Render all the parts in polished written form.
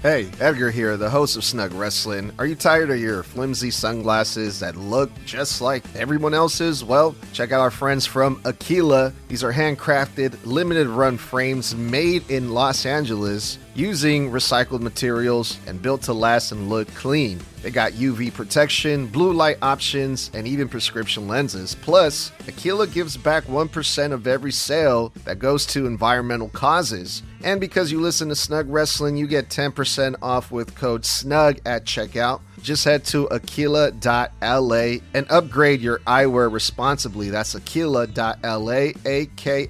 Hey, Edgar here, the host of Snug Wrestling. Are you tired of your flimsy sunglasses that look just like everyone else's? Well, check out our friends from Aquila. These are handcrafted, limited run frames made in Los Angeles using recycled materials and built to last and look clean. They got UV protection, blue light options, and even prescription lenses. Plus, Aquila gives back 1% of every sale that goes to environmental causes. And because you listen to Snug Wrestling, you get 10% off with code SNUG at checkout. Just head to aquila.la and upgrade your eyewear responsibly. That's aquila.la, A-K-I-L-A.la.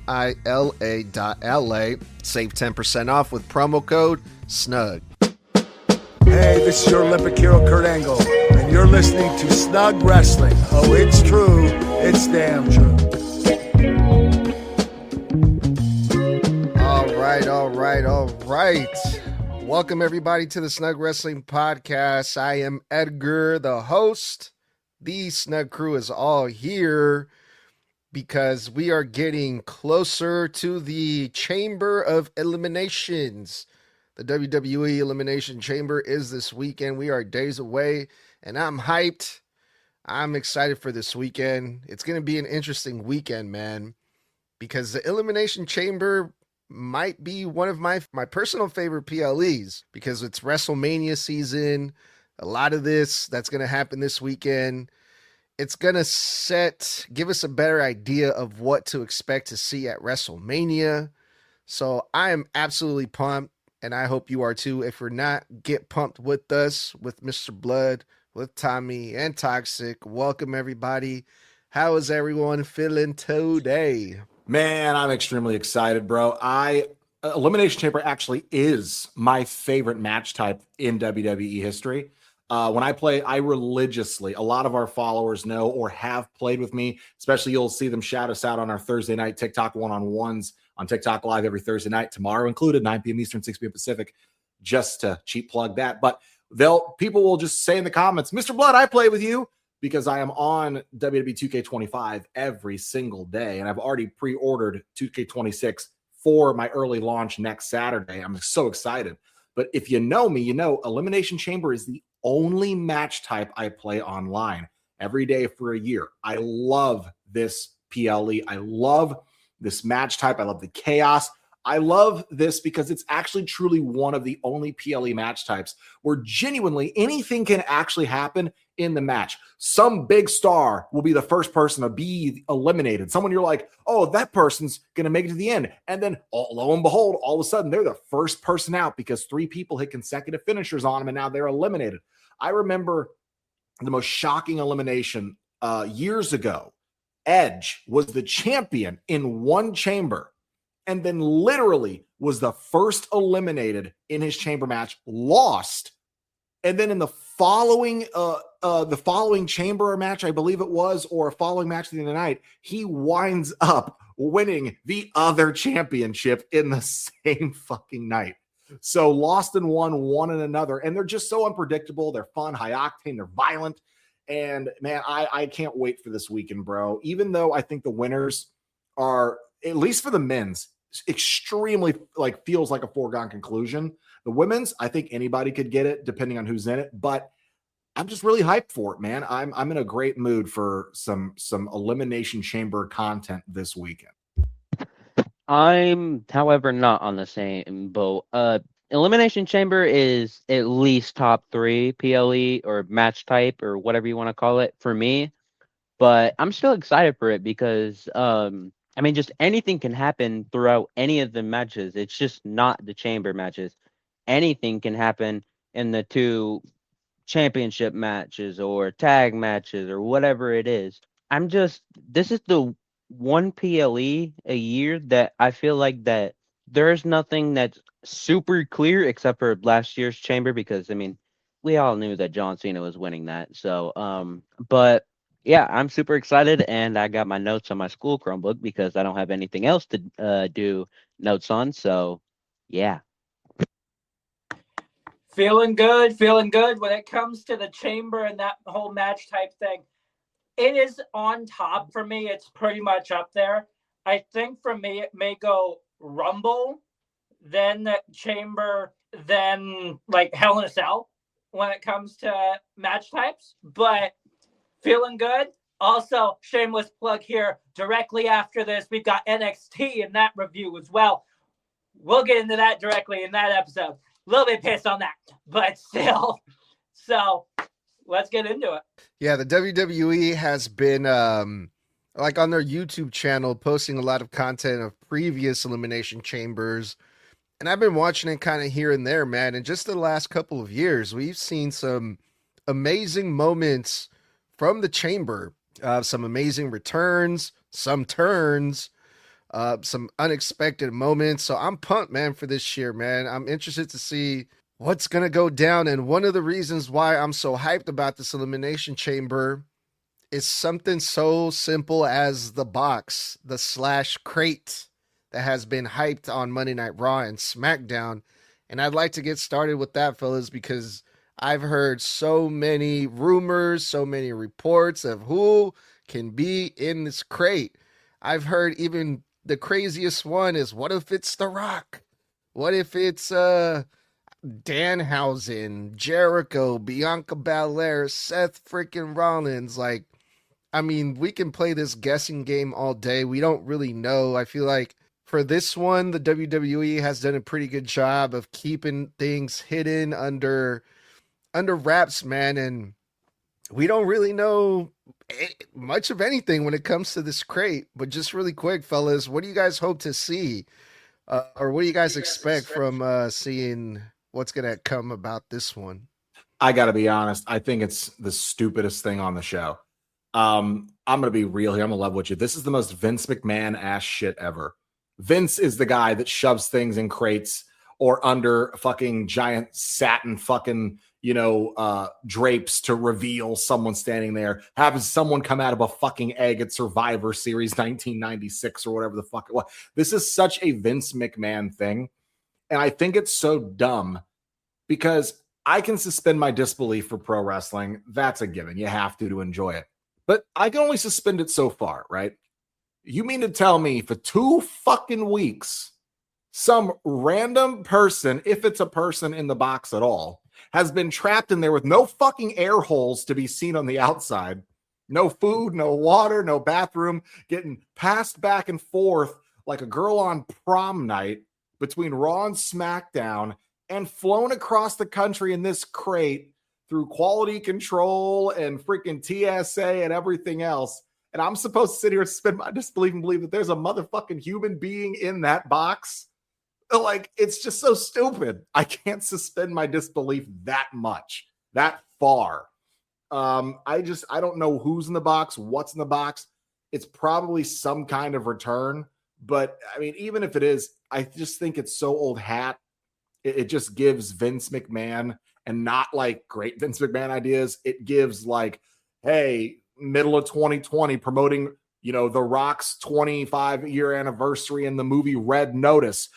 Save 10% off with promo code SNUG. Hey, this is your Olympic hero, Kurt Angle, and you're listening to Snug Wrestling. Oh, it's true. It's damn true. All right. Welcome, everybody, to the Snug Wrestling Podcast. I am Edgar, the host. The Snug Crew is all here because we are getting closer to the Chamber of Eliminations. The WWE Elimination Chamber is this weekend. We are days away, and I'm hyped. I'm excited for this weekend. It's going to be an interesting weekend, man, because the Elimination Chamber might be one of my personal favorite PLEs because it's WrestleMania season. A lot of that's going to happen this weekend. It's going to give us a better idea of what to expect to see at WrestleMania. So I am absolutely pumped, and I hope you are too. If you're not, get pumped with us, with Mr. Blood, with Tommy, and Toxic. Welcome, everybody. How is everyone feeling today? Man, I'm extremely excited, bro. Elimination Chamber actually is my favorite match type in WWE history. When I play, I religiously, a lot of our followers know or have played with me, especially you'll see them shout us out on our Thursday night TikTok one-on-ones on TikTok Live every Thursday night, tomorrow included, 9 p.m. Eastern, 6 p.m. Pacific, just to cheap plug that. But people will just say in the comments, Mr. Blood, I play with you, because I am on WWE 2K25 every single day, and I've already pre-ordered 2K26 for my early launch next Saturday. I'm so excited. But if you know me, you know Elimination Chamber is the only match type I play online every day for a year. I love this PLE. I love this match type. I love the chaos. I love this because it's actually truly one of the only PLE match types where genuinely anything can actually happen in the match. Some big star will be the first person to be eliminated. Someone you're like, oh, that person's going to make it to the end. And then lo and behold, all of a sudden they're the first person out because 3 people hit consecutive finishers on them and now they're eliminated. I remember the most shocking elimination years ago. Edge was the champion in one chamber and then literally was the first eliminated in his chamber match, lost. And then in the following chamber match, I believe it was, or a following match at the end of the night, he winds up winning the other championship in the same fucking night. So lost in one in another. And they're just so unpredictable. They're fun, high octane, they're violent. And man, I can't wait for this weekend, bro. Even though I think the winners are, at least for the men's, extremely feels like a foregone conclusion. The women's, I think anybody could get it depending on who's in it, but I'm just really hyped for it, man. I'm in a great mood for some Elimination Chamber content this weekend. I'm, however, not on the same boat. Elimination Chamber is at least top 3 PLE or match type or whatever you want to call it for me, but I'm still excited for it because just anything can happen throughout any of the matches. It's just not the chamber matches. Anything can happen in the 2 championship matches or tag matches or whatever it is. This is the one PLE a year that I feel like that there's nothing that's super clear except for last year's chamber because, we all knew that John Cena was winning that. So, but yeah, I'm super excited, and I got my notes on my school Chromebook because I don't have anything else to do notes on. So, yeah. Feeling good when it comes to the chamber and that whole match type thing. It is on top for me. It's pretty much up there. I think for me, it may go Rumble, then the chamber, than like Hell in a Cell when it comes to match types, but feeling good. Also, shameless plug here, directly after this, we've got NXT in that review as well. We'll get into that directly in that episode. A little bit pissed on that, but still. So let's get into it. Yeah, the WWE has been like on their YouTube channel posting a lot of content of previous Elimination Chambers. And I've been watching it kind of here and there, man. And just the last couple of years, we've seen some amazing moments from the chamber, some amazing returns, some turns, some unexpected moments. So I'm pumped, man, for this year, man. I'm interested to see what's going to go down. And one of the reasons why I'm so hyped about this Elimination Chamber is something so simple as the box, the slash crate that has been hyped on Monday Night Raw and SmackDown. And I'd like to get started with that, fellas, because I've heard so many rumors, so many reports of who can be in this crate. I've heard even the craziest one is, what if it's The Rock? What if it's Danhausen, Jericho, Bianca Belair, Seth freaking Rollins? Like, I mean, we can play this guessing game all day. We don't really know. I feel like for this one, the WWE has done a pretty good job of keeping things hidden under wraps, man. And we don't really know much of anything when it comes to this crate. But just really quick, fellas, what do you guys hope to see? Or what do you guys expect from seeing what's going to come about this one? I got to be honest. I think it's the stupidest thing on the show. I'm going to be real here. I'm going to level with you. This is the most Vince McMahon ass shit ever. Vince is the guy that shoves things in crates or under fucking giant satin fucking, drapes to reveal someone standing there, having someone come out of a fucking egg at Survivor Series 1996 or whatever the fuck it was. This is such a Vince McMahon thing. And I think it's so dumb because I can suspend my disbelief for pro wrestling. That's a given. You have to enjoy it. But I can only suspend it so far, right? You mean to tell me for 2 fucking weeks, some random person, if it's a person in the box at all, has been trapped in there with no fucking air holes to be seen on the outside, no food, no water, no bathroom, getting passed back and forth like a girl on prom night between Raw and SmackDown, and flown across the country in this crate through quality control and freaking TSA and everything else. And I'm supposed to sit here and suspend my disbelief and believe that there's a motherfucking human being in that box. Like, it's just so stupid. I can't suspend my disbelief that much, that far. I don't know who's in the box, what's in the box. It's probably some kind of return. But I mean, even if it is, I just think it's so old hat. It just gives Vince McMahon, and not like great Vince McMahon ideas. It gives like, hey, middle of 2020 promoting, The Rock's 25-year anniversary in the movie Red Notice.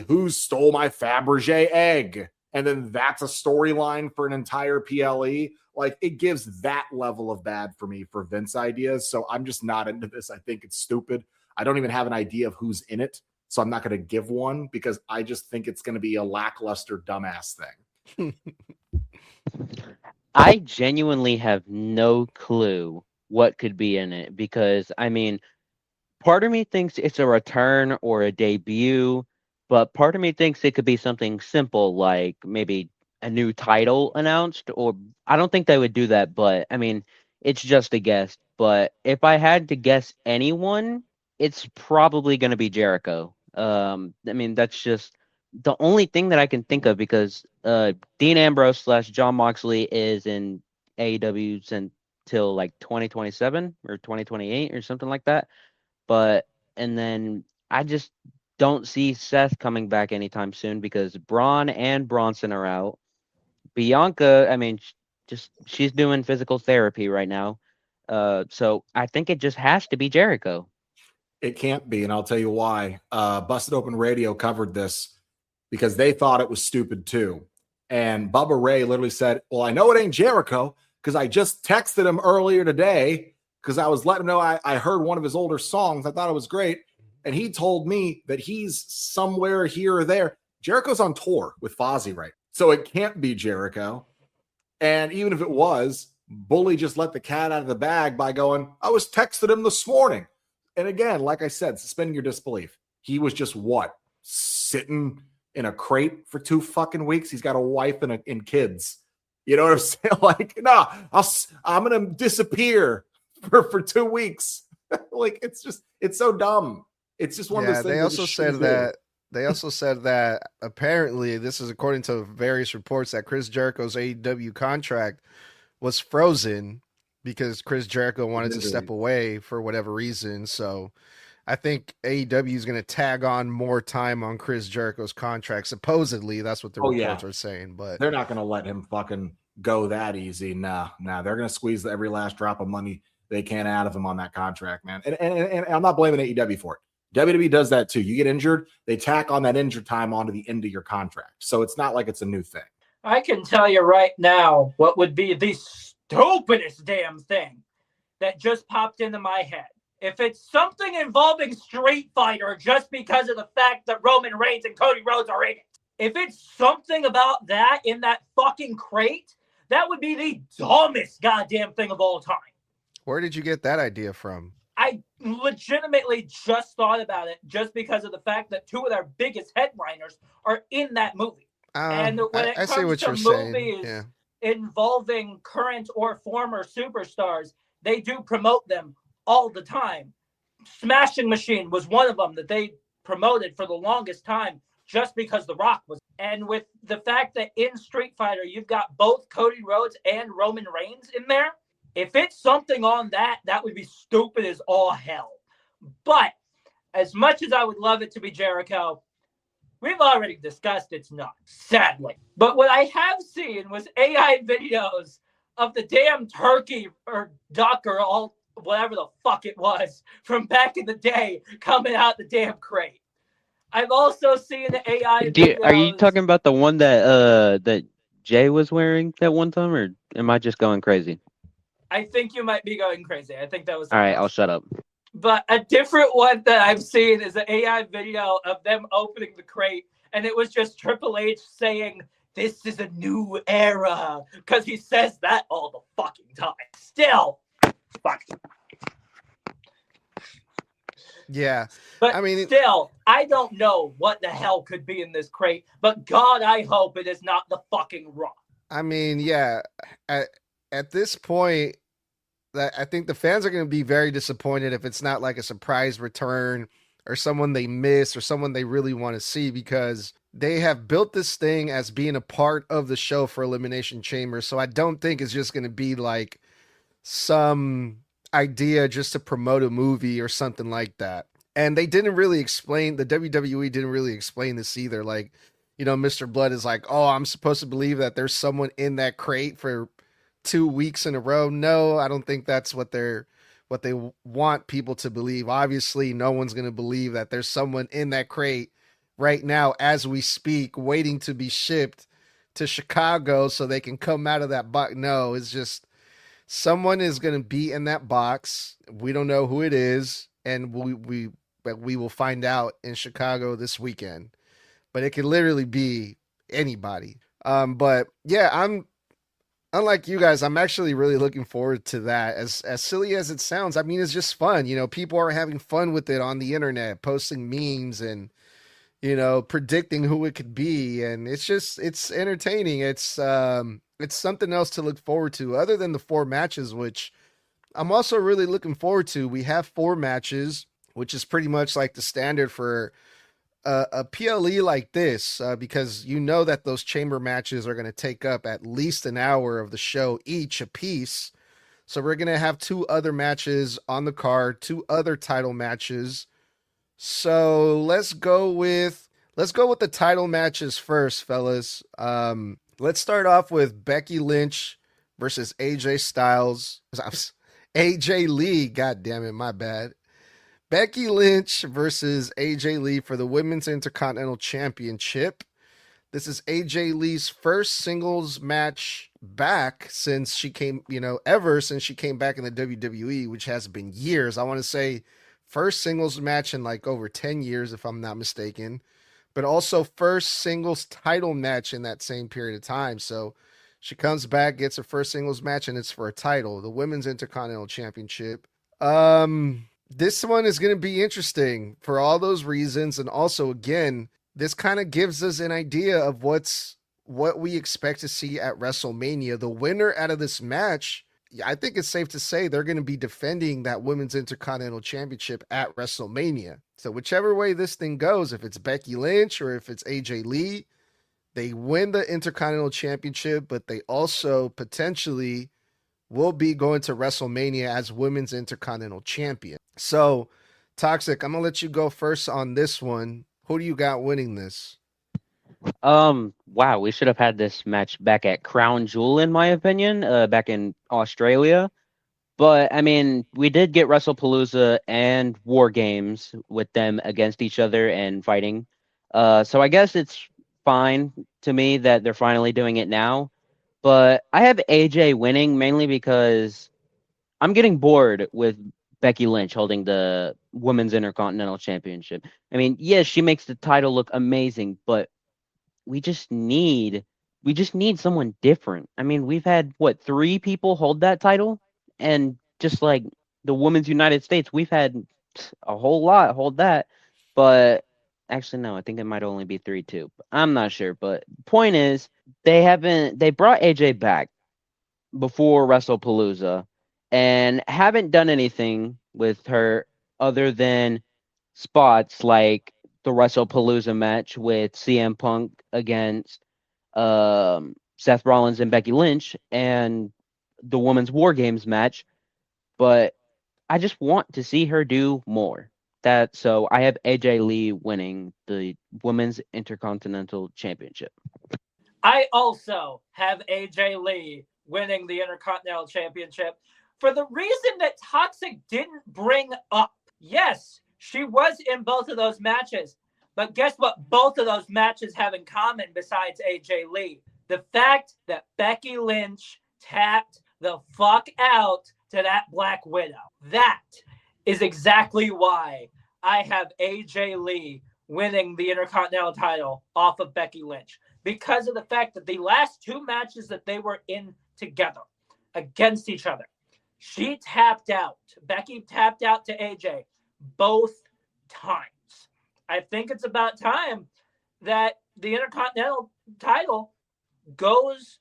Who stole my Fabergé egg? And then that's a storyline for an entire PLE. Like, it gives that level of bad for me for Vince ideas. So I'm just not into this. I think it's stupid. I don't even have an idea of who's in it. So I'm not going to give one because I just think it's going to be a lackluster dumbass thing. I genuinely have no clue what could be in it because, I mean, part of me thinks it's a return or a debut, but part of me thinks it could be something simple like maybe a new title announced, or I don't think they would do that, but I mean, it's just a guess. But if I had to guess anyone, it's probably going to be Jericho. I mean, that's just the only thing that I can think of because Dean Ambrose / John Moxley is in AEW until like 2027 or 2028 or something like that. And then I just don't see Seth coming back anytime soon because Braun and Bronson are out. Bianca, I mean, she's doing physical therapy right now. So I think it just has to be Jericho. It can't be, and I'll tell you why. Busted Open Radio covered this because they thought it was stupid too. And Bubba Ray literally said, well, I know it ain't Jericho because I just texted him earlier today because I was letting him know I heard one of his older songs. I thought it was great. And he told me that he's somewhere here or there. Jericho's on tour with Fozzy, right? So it can't be Jericho. And even if it was, Bully just let the cat out of the bag by going, I was texting him this morning. And again, like I said, suspending your disbelief. He was just what? Sitting in a crate for 2 fucking weeks. He's got a wife and kids. You know what I'm saying? Like, no, I'm going to disappear for 2 weeks. Like, it's so dumb. It's just one of those things. They also said that apparently, this is according to various reports, that Chris Jericho's AEW contract was frozen because Chris Jericho wanted to step away for whatever reason. So I think AEW is going to tag on more time on Chris Jericho's contract. Supposedly, that's what the reports are saying. But they're not going to let him fucking go that easy. Nah, they're going to squeeze every last drop of money they can out of him on that contract, man. And I'm not blaming AEW for it. WWE does that too. You get injured, they tack on that injured time onto the end of your contract. So it's not like it's a new thing. I can tell you right now what would be the stupidest damn thing that just popped into my head. If it's something involving Street Fighter just because of the fact that Roman Reigns and Cody Rhodes are in it. If it's something about that in that fucking crate, that would be the dumbest goddamn thing of all time. Where did you get that idea from? I legitimately just thought about it just because of the fact that 2 of their biggest headliners are in that movie. And when it comes to movies involving current or former superstars, they do promote them all the time. Smashing Machine was one of them that they promoted for the longest time just because The Rock was. And with the fact that in Street Fighter, you've got both Cody Rhodes and Roman Reigns in there, if it's something on that, that would be stupid as all hell. But as much as I would love it to be Jericho, we've already discussed it's not, sadly. But what I have seen was AI videos of the damn turkey or duck or all whatever the fuck it was from back in the day coming out the damn crate. I've also seen the AI videos. Are you talking about the one that Jay was wearing that one time, or am I just going crazy? I think you might be going crazy. I think that was... All right, I'll shut up. But a different one that I've seen is an AI video of them opening the crate, and it was just Triple H saying, "This is a new era," because he says that all the fucking time. Still, fuck. Yeah, but I mean, still, I don't know what the hell could be in this crate, but God, I hope it is not the fucking Rock. I mean, yeah, at this point, I think the fans are going to be very disappointed if it's not like a surprise return or someone they miss or someone they really want to see, because they have built this thing as being a part of the show for Elimination Chamber. So I don't think it's just going to be like some idea just to promote a movie or something like that. And they didn't really explain, the WWE didn't really explain this either. Like, you know, Mr. Blood is like, oh, I'm supposed to believe that there's someone in that crate for 2 weeks in a row. No, I don't think that's what they want people to believe. Obviously, no one's going to believe that there's someone in that crate right now as we speak, waiting to be shipped to Chicago so they can come out of that box. No, it's just someone is going to be in that box. We don't know who it is, and we will find out in Chicago this weekend. But it could literally be anybody. But yeah, unlike you guys, I'm actually really looking forward to that. As silly as it sounds, I mean, it's just fun. You know, people are having fun with it on the internet, posting memes and, you know, predicting who it could be. And it's entertaining. It's something else to look forward to other than the 4 matches, which I'm also really looking forward to. We have 4 matches, which is pretty much like the standard for a PLE like this, because you know that those chamber matches are going to take up at least an hour of the show each a piece. So we're going to have 2 other matches on the card, 2 other title matches. So let's go with the title matches first, fellas. Let's start off with Becky Lynch versus AJ Styles. AJ Lee, god damn it, my bad. Becky Lynch versus AJ Lee for the Women's Intercontinental Championship. This is AJ Lee's first singles match back since she came, ever since she came back in the WWE, which has been years. I want to say first singles match in like over 10 years, if I'm not mistaken. but also first singles title match in that same period of time. So she comes back, gets her first singles match, and it's for a title, the Women's Intercontinental Championship. This one is going to be interesting for all those reasons, and also, again, this kind of gives us an idea of what we expect to see at WrestleMania. The winner out of this match, I think it's safe to say they're going to be defending that Women's Intercontinental Championship at WrestleMania. So whichever way this thing goes, if it's Becky Lynch or if it's AJ Lee, they win the Intercontinental Championship, but they also potentially will be going to WrestleMania as Women's Intercontinental Champion. So, Toxic, I'm going to let you go first on this one. Who do you got winning this? Wow, we should have had this match back at Crown Jewel, in my opinion, back in Australia. But I mean, we did get WrestlePalooza and War Games with them against each other and fighting. So I guess it's fine to me that they're finally doing it now. But I have AJ winning mainly because I'm getting bored with Becky Lynch holding the Women's Intercontinental Championship. I mean, yes, she makes the title look amazing, but we just need someone different. I mean, we've had what, 3 people hold that title, and just like the Women's United States, we've had a whole lot hold that. But actually, no, I think it might only be 3 too. I'm not sure. But point is, they brought AJ back before WrestlePalooza and haven't done anything with her other than spots like the WrestlePalooza match with CM Punk against Seth Rollins and Becky Lynch and the Women's War Games match. But I just want to see her do more. So I have AJ Lee winning the Women's Intercontinental Championship. I also have AJ Lee winning the Intercontinental Championship for the reason that Toxic didn't bring up. Yes, she was in both of those matches, but guess what both of those matches have in common besides AJ Lee? The fact that Becky Lynch tapped the fuck out to that Black Widow. That is exactly why I have AJ Lee winning the Intercontinental title off of Becky Lynch. Because of the fact that the last 2 matches that they were in together against each other, she tapped out. Becky tapped out to AJ both times. I think it's about time that the Intercontinental title goes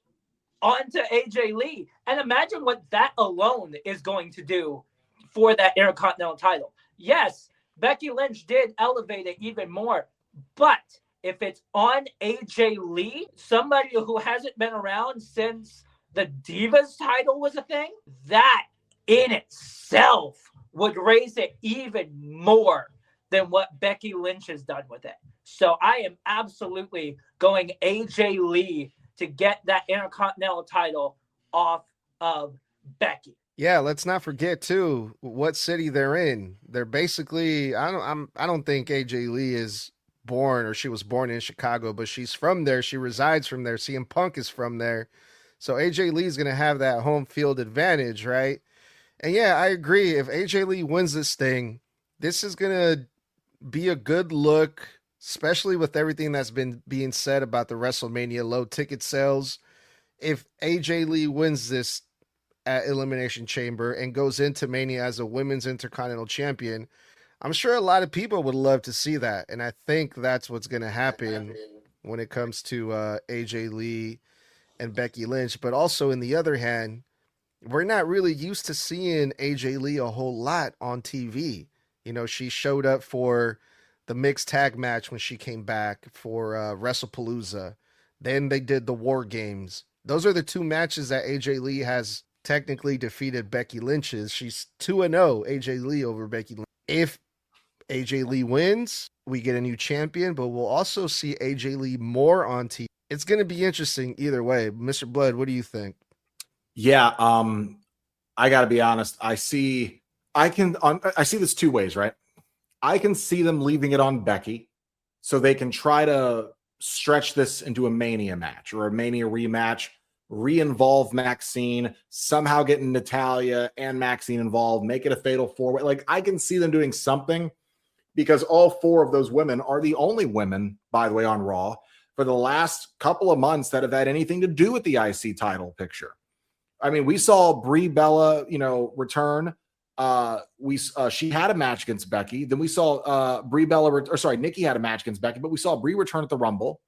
on to AJ Lee. And imagine what that alone is going to do for that Intercontinental title. Yes, Becky Lynch did elevate it even more, but if it's on AJ Lee, somebody who hasn't been around since the Divas title was a thing, that in itself would raise it even more than what Becky Lynch has done with it. So I am absolutely going AJ Lee to get that Intercontinental title off of Becky. Yeah, let's not forget too what city they're in. They're basically I don't think AJ Lee is born, or she was born in Chicago, but she's from there. She resides from there. CM Punk is from there. So AJ Lee is going to have that home field advantage, right? And yeah, I agree. If AJ Lee wins this thing, this is going to be a good look, especially with everything that's been being said about the WrestleMania low ticket sales. If AJ Lee wins this at Elimination Chamber and goes into Mania as a Women's Intercontinental Champion, I'm sure a lot of people would love to see that. And I think that's what's going to happen when it comes to AJ Lee and Becky Lynch. But also, in the other hand, we're not really used to seeing AJ Lee a whole lot on TV. You know, she showed up for the mixed tag match when she came back for WrestlePalooza. Then they did the War Games. Those are the 2 matches that AJ Lee has technically defeated Becky Lynch's. She's 2-0 AJ Lee over Becky Lynch. If AJ Lee wins, we get a new champion, but we'll also see AJ Lee more on TV. It's going to be interesting either way. Mr. Blood, what do you think? Yeah, I got to be honest. I see this 2 ways, right? I can see them leaving it on Becky so they can try to stretch this into a Mania match or a Mania rematch, re-involve Maxine, somehow getting Natalya and Maxine involved, make it a fatal 4-way. Like, I can see them doing something, because all 4 of those women are the only women, by the way, on Raw for the last couple of months that have had anything to do with the IC title picture. I mean, we saw Brie Bella, return. She had a match against Becky. Then we saw Nikki had a match against Becky, but we saw Brie return at the Rumble.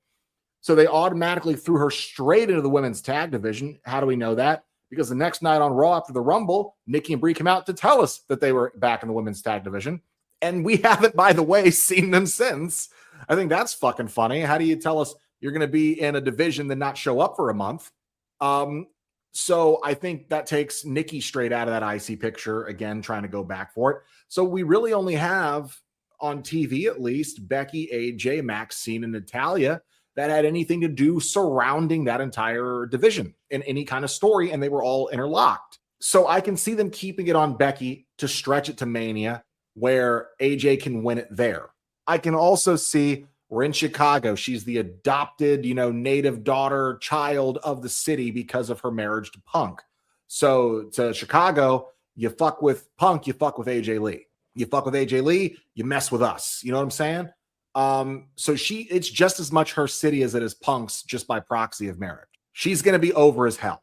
So they automatically threw her straight into the women's tag division. How do we know that? Because the next night on Raw after the Rumble, Nikki and Brie came out to tell us that they were back in the women's tag division. And we haven't, by the way, seen them since. I think that's fucking funny. How do you tell us you're going to be in a division then not show up for a month? So I think that takes Nikki straight out of that IC picture, again, trying to go back for it. So we really only have, on TV at least, Becky, AJ, Maxine, and Natalya that had anything to do surrounding that entire division in any kind of story, and they were all interlocked. So I can see them keeping it on Becky to stretch it to Mania, where AJ can win it there. I can also see we're in Chicago. She's the adopted, native daughter, child of the city because of her marriage to Punk. So to Chicago, you fuck with Punk, you fuck with AJ Lee. You fuck with AJ Lee, you mess with us. You know what I'm saying? So it's just as much her city as it is Punk's, just by proxy of marriage. She's going to be over as hell.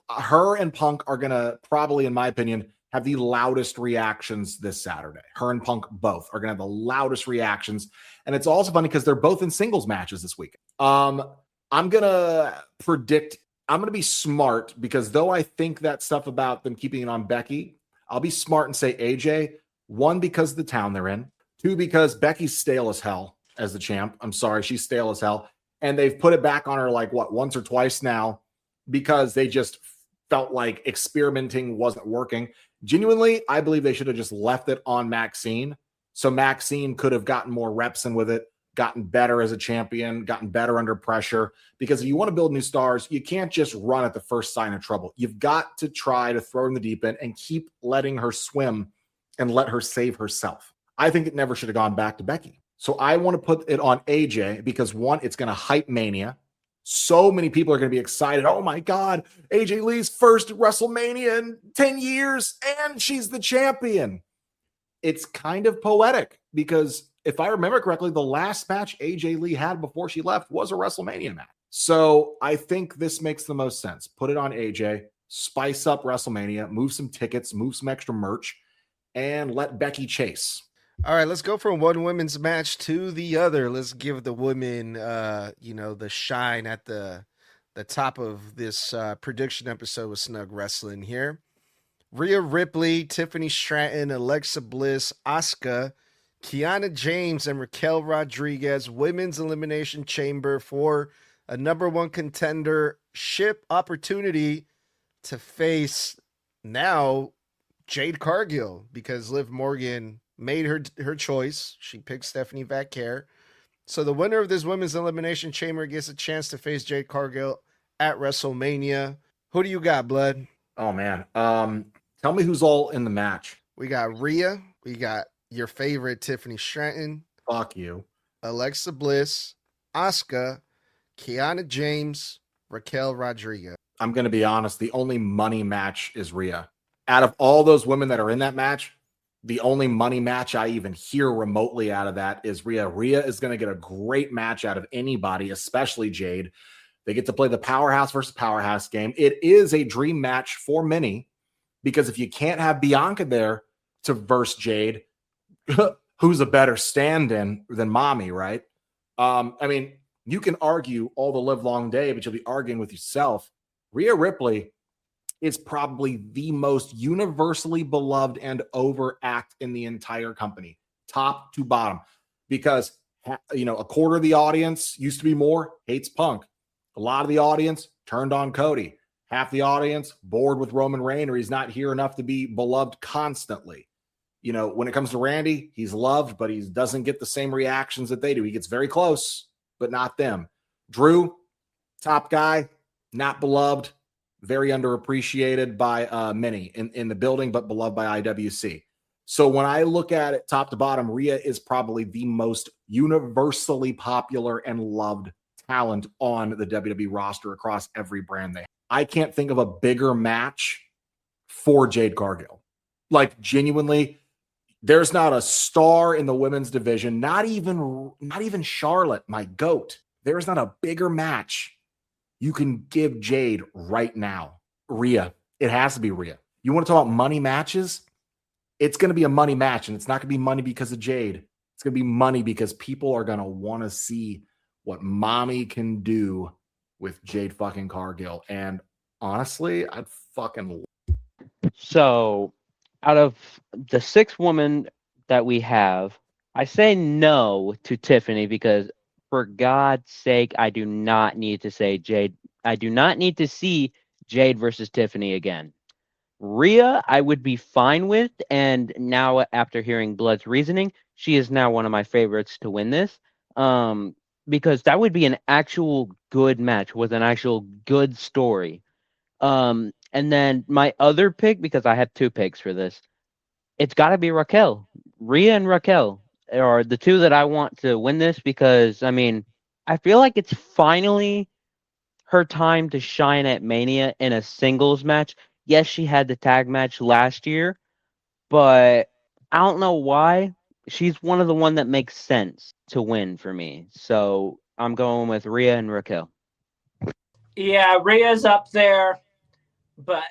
Her and Punk are going to probably, in my opinion, have the loudest reactions this Saturday. Her and Punk both are going to have the loudest reactions. And it's also funny because they're both in singles matches this week. I'm going to predict, I'm going to be smart, because though I think that stuff about them keeping it on Becky, I'll be smart and say AJ, 1, because of the town they're in. 2, because Becky's stale as hell as the champ. I'm sorry, she's stale as hell. And they've put it back on her once or twice now, because they just felt like experimenting wasn't working. Genuinely, I believe they should have just left it on Maxine. So Maxine could have gotten more reps in with it, gotten better as a champion, gotten better under pressure. Because if you want to build new stars, you can't just run at the first sign of trouble. You've got to try to throw her in the deep end and keep letting her swim and let her save herself. I think it never should have gone back to Becky. So I want to put it on AJ because, 1, it's going to hype Mania. So many people are going to be excited. Oh my God, AJ Lee's first WrestleMania in 10 years, and she's the champion. It's kind of poetic because if I remember correctly, the last match AJ Lee had before she left was a WrestleMania match. So I think this makes the most sense. Put it on AJ, spice up WrestleMania, move some tickets, move some extra merch, and let Becky chase. All right, let's go from one women's match to the other. Let's give the women, the shine at the top of this prediction episode with Snug Wrestling here. Rhea Ripley, Tiffany Stratton, Alexa Bliss, Asuka, Kiana James, and Raquel Rodriguez, Women's Elimination Chamber for a number 1 contendership opportunity to face now Jade Cargill, because Liv Morgan made her choice. She picked Stephanie Vaquer. So the winner of this Women's Elimination Chamber gets a chance to face Jade Cargill at WrestleMania. Who do you got, Blood? Oh, man. Tell me who's all in the match. We got Rhea. We got your favorite Tiffany Stratton. Fuck you. Alexa Bliss, Asuka, Kiana James, Raquel Rodriguez. I'm going to be honest. The only money match is Rhea. Out of all those women that are in that match, the only money match I even hear remotely out of that is Rhea. Rhea is going to get a great match out of anybody, especially Jade. They get to play the powerhouse versus powerhouse game. It is a dream match for many, because if you can't have Bianca there to verse Jade, who's a better stand-in than Mommy, right? You can argue all the live long day, but you'll be arguing with yourself. Rhea Ripley is probably the most universally beloved and overact in the entire company, top to bottom, because, a quarter of the audience, used to be more, hates Punk. A lot of the audience turned on Cody. Half the audience bored with Roman Reigns, or he's not here enough to be beloved constantly. When it comes to Randy, he's loved, but he doesn't get the same reactions that they do. He gets very close, but not them. Drew, top guy, not beloved, very underappreciated by many in the building, but beloved by IWC. So when I look at it top to bottom, Rhea is probably the most universally popular and loved talent on the WWE roster across every brand they have. I can't think of a bigger match for Jade Cargill. Genuinely, There's not a star in the women's division, not even Charlotte, my GOAT. There's not a bigger match you can give Jade right now. Rhea. It has to be Rhea. You want to talk about money matches? It's going to be a money match, and it's not going to be money because of Jade. It's going to be money because people are going to want to see what mommy can do with Jade fucking Cargill. And honestly, I'd fucking... So, out of the 6 women that we have, I say no to Tiffany because, for God's sake, I do not need to say Jade. I do not need to see Jade versus Tiffany again. Rhea, I would be fine with, and now after hearing Blood's reasoning, she is now one of my favorites to win this. Because that would be an actual good match with an actual good story. And then my other pick, because I have 2 picks for this, it's got to be Raquel. Rhea and Raquel are the 2 that I want to win this because, I mean, I feel like it's finally her time to shine at Mania in a singles match. Yes, she had the tag match last year, but I don't know why. She's one of the one that makes sense to win for me. So I'm going with Rhea and Raquel. Yeah, Rhea's up there, but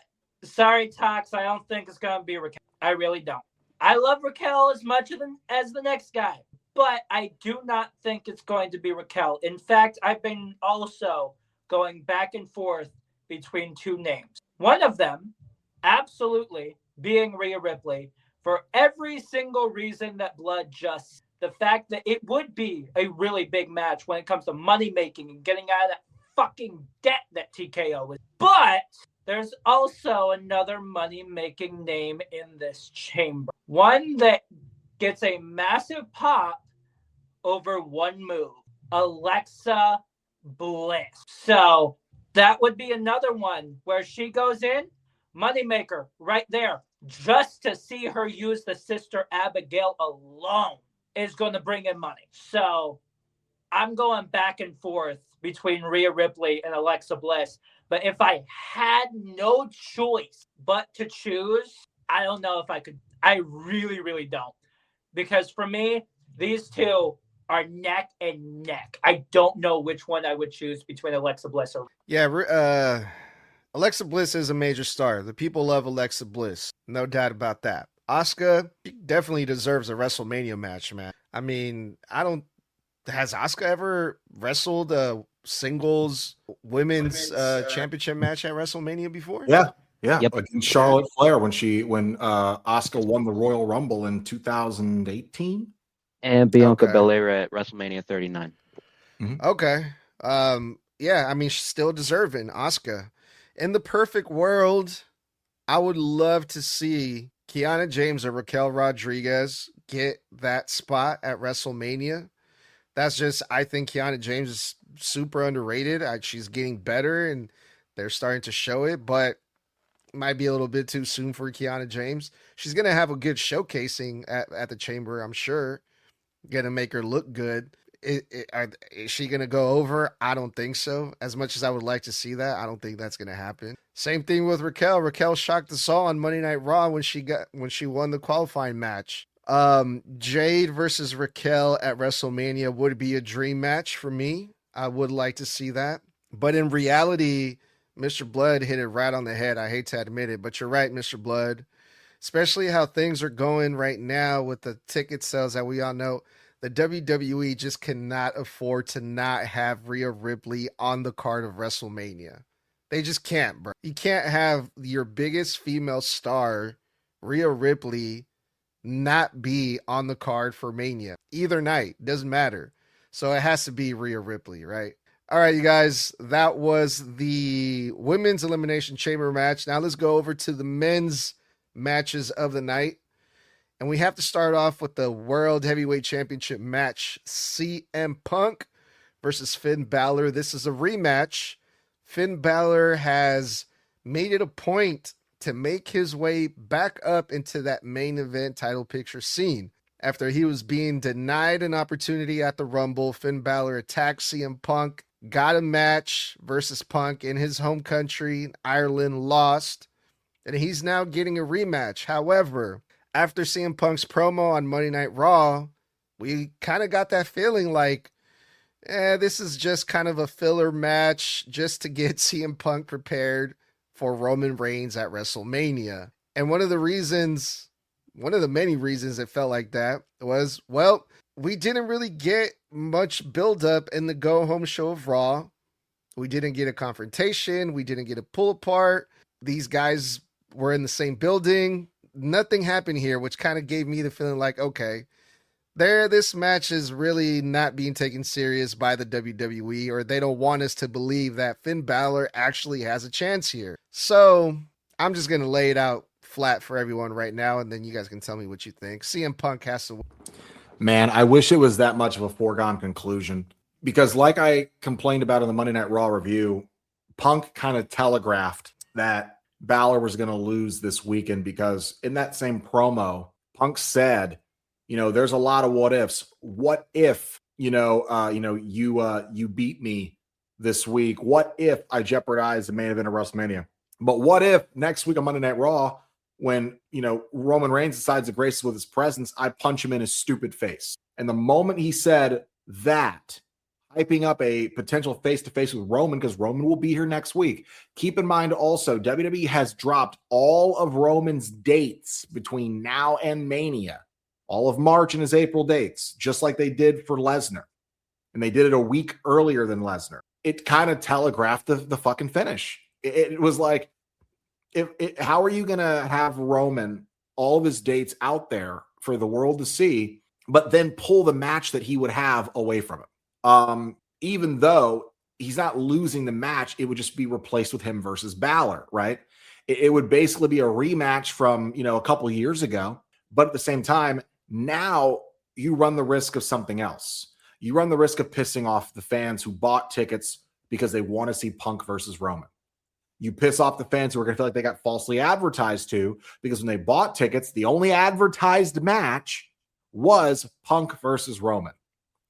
sorry, Tox, I don't think it's going to be Raquel. I really don't. I love Raquel as much as the next guy, but I do not think it's going to be Raquel. In fact, I've been also going back and forth between 2 names. One of them, absolutely, being Rhea Ripley, for every single reason that Blood just... The fact that it would be a really big match when it comes to money making and getting out of that fucking debt that TKO is. But there's also another money making name in this chamber. One that gets a massive pop over one move. Alexa Bliss. So that would be another one where she goes in, moneymaker right there. Just to see her use the Sister Abigail alone is going to bring in money. So I'm going back and forth between Rhea Ripley and Alexa Bliss. But if I had no choice but to choose, I don't know if I could. I really, really don't. Because for me, these 2 are neck and neck. I don't know which one I would choose between Alexa Bliss or... Yeah, Alexa Bliss is a major star. The people love Alexa Bliss. No doubt about that. Asuka definitely deserves a WrestleMania match, man. I mean, has Asuka ever wrestled a singles women's championship match at WrestleMania before? Yeah. Yep. Against Charlotte Flair when Asuka won the Royal Rumble in 2018. And Bianca Belair at WrestleMania 39. Mm-hmm. Okay. Yeah, I mean, she's still deserving, Asuka. In the perfect world, I would love to see Kiana James or Raquel Rodriguez get that spot at WrestleMania. That's just, I think Kiana James is super underrated. She's getting better and they're starting to show it, but might be a little bit too soon for Kiana James. She's going to have a good showcasing at the Chamber, I'm sure. Going to make her look good. Is she going to go over? I don't think so. As much as I would like to see that, I don't think that's going to happen. Same thing with Raquel. Raquel shocked us all on Monday Night Raw when she won the qualifying match. Jade versus Raquel at WrestleMania would be a dream match for me. I would like to see that. But in reality, Mr. Blood hit it right on the head. I hate to admit it, but you're right, Mr. Blood. Especially how things are going right now with the ticket sales that we all know. The WWE just cannot afford to not have Rhea Ripley on the card of WrestleMania. They just can't, bro. You can't have your biggest female star, Rhea Ripley, not be on the card for Mania. Either night, doesn't matter. So it has to be Rhea Ripley, right? All right, you guys, that was the Women's Elimination Chamber match. Now let's go over to the men's matches of the night. And we have to start off with the World Heavyweight Championship match, CM Punk versus Finn Balor. This is a rematch. Finn Balor has made it a point to make his way back up into that main event title picture scene. After he was being denied an opportunity at the Rumble, Finn Balor attacked CM Punk, got a match versus Punk in his home country, Ireland, lost, and he's now getting a rematch. However, After CM Punk's promo on Monday Night Raw, we kind of got that feeling like, this is just kind of a filler match just to get CM Punk prepared for Roman Reigns at WrestleMania. And one of the many reasons it felt like that was, well, we didn't really get much buildup in the go home show of Raw. We didn't get a confrontation. We didn't get a pull apart. These guys were in the same building. Nothing happened here, which kind of gave me the feeling like, okay, this match is really not being taken serious by the WWE, or they don't want us to believe that Finn Balor actually has a chance here. So I'm just going to lay it out flat for everyone right now, and then you guys can tell me what you think. CM Punk has to win. Man, I wish it was that much of a foregone conclusion, because like I complained about in the Monday Night Raw review, Punk kind of telegraphed that Balor was going to lose this weekend, because in that same promo, Punk said, there's a lot of what ifs. What if, you beat me this week? What if I jeopardize the main event of WrestleMania? But what if next week on Monday Night Raw, when, Roman Reigns decides to grace us with his presence, I punch him in his stupid face? And the moment he said that, hyping up a potential face-to-face with Roman, because Roman will be here next week. Keep in mind also, WWE has dropped all of Roman's dates between now and Mania. All of March and his April dates, just like they did for Lesnar. And they did it a week earlier than Lesnar. It kind of telegraphed the fucking finish. It was like, how are you going to have Roman, all of his dates out there for the world to see, but then pull the match that he would have away from him? Even though he's not losing the match, it would just be replaced with him versus Balor, right? It would basically be a rematch from, a couple years ago. But at the same time, now you run the risk of something else. You run the risk of pissing off the fans who bought tickets because they want to see Punk versus Roman. You piss off the fans who are going to feel like they got falsely advertised to, because when they bought tickets, the only advertised match was Punk versus Roman.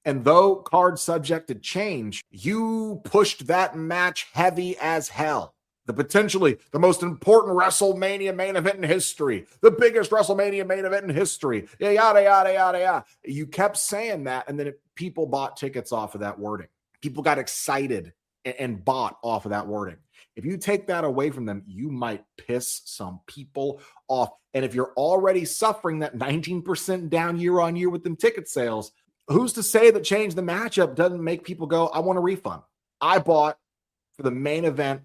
And though card subject to change, you pushed that match heavy as hell. Potentially the most important WrestleMania main event in history, the biggest WrestleMania main event in history, yada, yada, yada, yada. You kept saying that, and then people bought tickets off of that wording. People got excited and bought off of that wording. If you take that away from them, you might piss some people off. And if you're already suffering that 19% down year on year with them ticket sales, who's to say that change the matchup doesn't make people go, I want a refund. I bought for the main event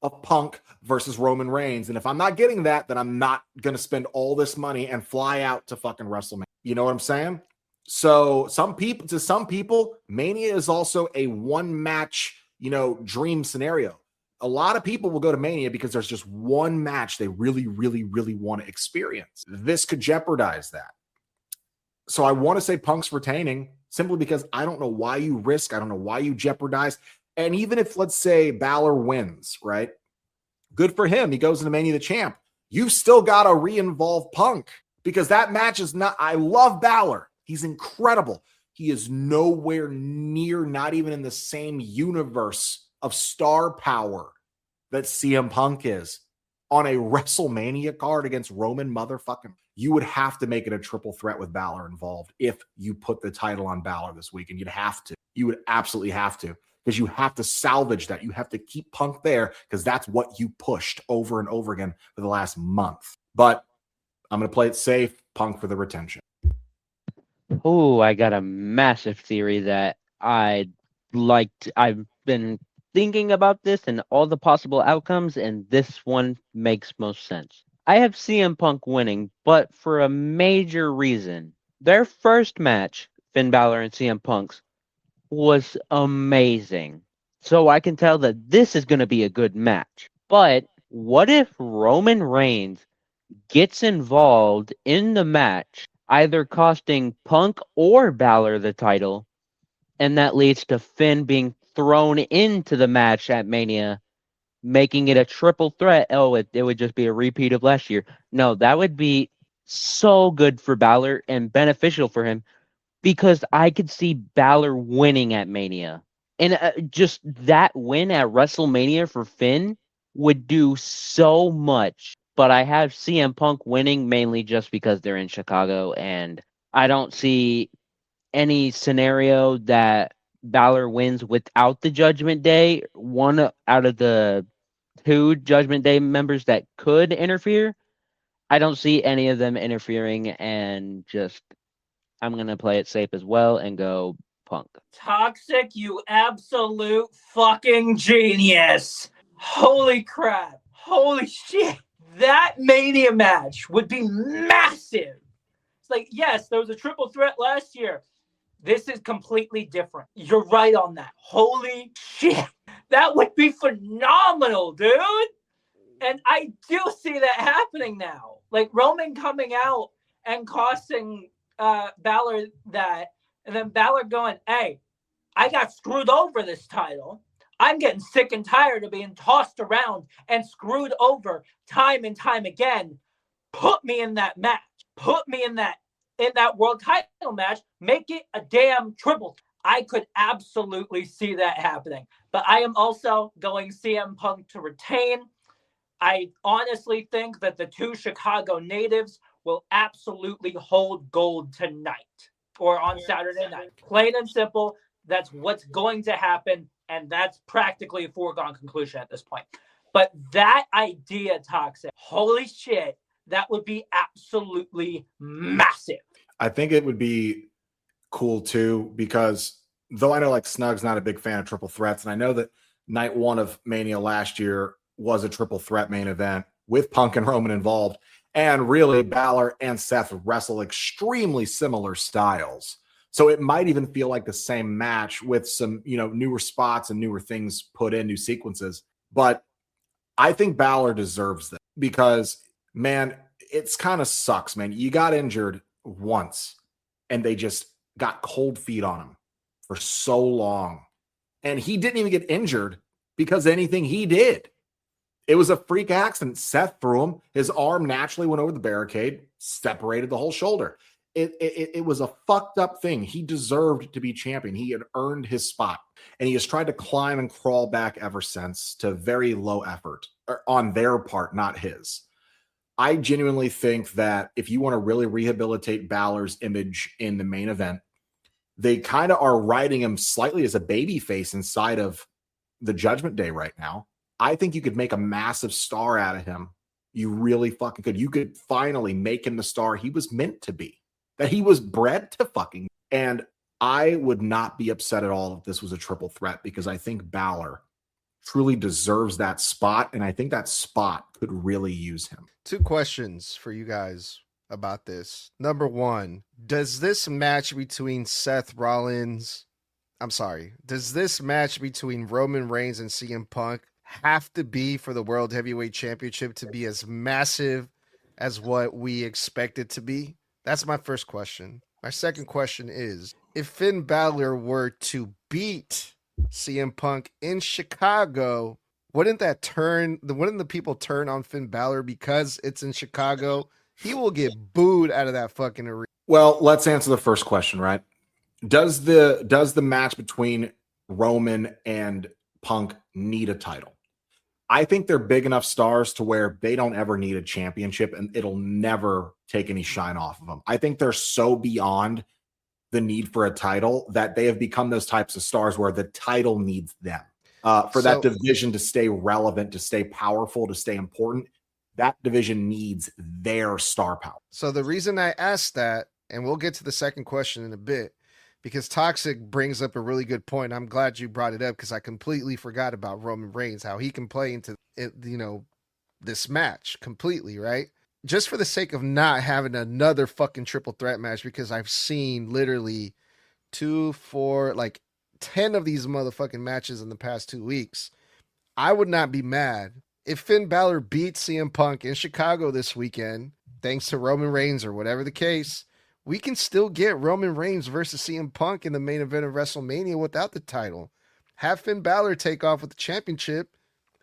of Punk versus Roman Reigns. And if I'm not getting that, then I'm not going to spend all this money and fly out to fucking WrestleMania. You know what I'm saying? So some people, Mania is also a one match, dream scenario. A lot of people will go to Mania because there's just one match they really, really, really want to experience. This could jeopardize that. So I want to say Punk's retaining, simply because I don't know why you risk. I don't know why you jeopardize. And even if, let's say, Balor wins, right? Good for him. He goes into Mania the champ. You've still got to re-involve Punk, because that match is not, I love Balor. He's incredible. He is nowhere near, not even in the same universe of star power that CM Punk is on a WrestleMania card against Roman motherfucking. You would have to make it a triple threat with Balor involved if you put the title on Balor this week, and you'd have to. You would absolutely have to, because you have to salvage that. You have to keep Punk there, because that's what you pushed over and over again for the last month. But I'm going to play it safe. Punk for the retention. Oh, I got a massive theory that I'd liked. I've been thinking about this and all the possible outcomes, and this one makes most sense. I have CM Punk winning, but for a major reason. Their first match, Finn Balor and CM Punk's, was amazing. So I can tell that this is going to be a good match. But what if Roman Reigns gets involved in the match, either costing Punk or Balor the title, and that leads to Finn being thrown into the match at Mania, making it a triple threat? Oh, it would just be a repeat of last year. No, that would be so good for Balor and beneficial for him, because I could see Balor winning at Mania. And just that win at WrestleMania for Finn would do so much. but I have CM Punk winning mainly just because they're in Chicago, and I don't see any scenario that Balor wins without the Judgment Day. One out of the two Judgment Day members that could interfere, I don't see any of them interfering, and just I'm gonna play it safe as well and go Punk. Toxic, you absolute fucking genius. Holy crap. Holy shit. That Mania match would be massive. It's like, yes, there was a triple threat last year. This is completely different. You're right on that. Holy shit. That would be phenomenal, dude. And I do see that happening now. Like Roman coming out and costing Balor that, and then Balor going, hey, I got screwed over this title. I'm getting sick and tired of being tossed around and screwed over time and time again. Put me in that match. Put me in that world title match. Make it a damn triple. I could absolutely see that happening. But I am also going CM Punk to retain. I honestly think that the two Chicago natives will absolutely hold gold tonight or on Saturday night. Plain and simple, that's what's going to happen, and that's practically a foregone conclusion at this point. But that idea, Toxic, holy shit, that would be absolutely massive. I think it would be cool too, because though I know like Snug's not a big fan of triple threats, and I know that night one of Mania last year was a triple threat main event with Punk and Roman involved. And really, Balor and Seth wrestle extremely similar styles. So it might even feel like the same match with some, newer spots and newer things put in, new sequences. But I think Balor deserves that because, man, it's kind of sucks, man. You got injured once and they just got cold feet on him for so long. And he didn't even get injured because of anything he did. It was a freak accident. Seth threw him. His arm naturally went over the barricade, separated the whole shoulder. It was a fucked up thing. He deserved to be champion. He had earned his spot. And he has tried to climb and crawl back ever since to very low effort on their part, not his. I genuinely think that if you want to really rehabilitate Balor's image in the main event, they kind of are writing him slightly as a baby face inside of the Judgment Day right now. I think you could make a massive star out of him. You really fucking could. You could finally make him the star he was meant to be, that he was bred to fucking. And I would not be upset at all if this was a triple threat because I think Balor truly deserves that spot. And I think that spot could really use him. 2 questions for you guys about this. Number 1, does this match between Roman Reigns and CM Punk have to be for the World Heavyweight Championship to be as massive as what we expect it to be? That's my first question. My second question is, if Finn Balor were to beat CM Punk in Chicago, wouldn't the people turn on Finn Balor because it's in Chicago? He will get booed out of that fucking arena. Well, let's answer the first question, right? Does the match between Roman and Punk need a title? I think they're big enough stars to where they don't ever need a championship and it'll never take any shine off of them. I think they're so beyond the need for a title that they have become those types of stars where the title needs them. For that division to stay relevant, to stay powerful, to stay important, that division needs their star power. So the reason I asked that, and we'll get to the second question in a bit, because Toxic brings up a really good point. I'm glad you brought it up because I completely forgot about Roman Reigns, how he can play into it, this match completely, right? Just for the sake of not having another fucking triple threat match, because I've seen literally 2, 4, 10 of these motherfucking matches in the past 2 weeks. I would not be mad if Finn Balor beats CM Punk in Chicago this weekend, thanks to Roman Reigns or whatever the case. We can still get Roman Reigns versus CM Punk in the main event of WrestleMania without the title. Have Finn Balor take off with the championship.